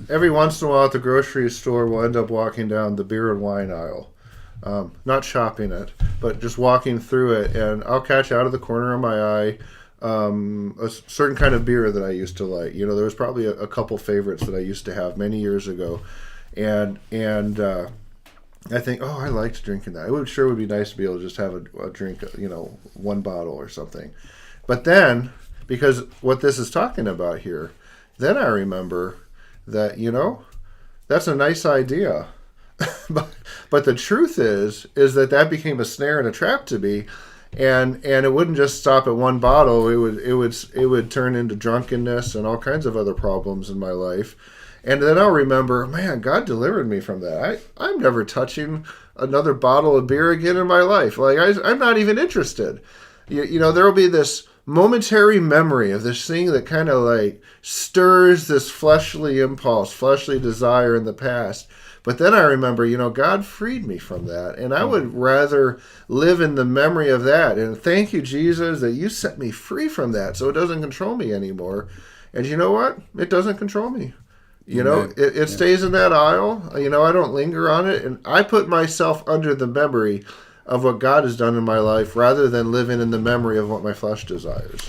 every once in a while at the grocery store, we'll end up walking down the beer and wine aisle. Not shopping it, but just walking through it, and I'll catch out of the corner of my eye a certain kind of beer that I used to like. There was probably a couple favorites that I used to have many years ago, and I think, oh, I liked drinking that. It would be nice to be able to just have a drink, one bottle or something. But then, because what this is talking about here, then I remember that, that's a nice idea. but the truth is that became a snare and a trap to me, and it wouldn't just stop at one bottle. It would turn into drunkenness and all kinds of other problems in my life. And then I'll remember, man, God delivered me from that. I'm never touching another bottle of beer again in my life. Like, I'm not even interested. There will be this momentary memory of this thing that kind of like stirs this fleshly impulse, fleshly desire in the past. But then I remember, God freed me from that. And I would rather live in the memory of that. And thank you, Jesus, that you set me free from that so it doesn't control me anymore. And you know what? It doesn't control me. It stays in that aisle. I don't linger on it. And I put myself under the memory of what God has done in my life rather than living in the memory of what my flesh desires.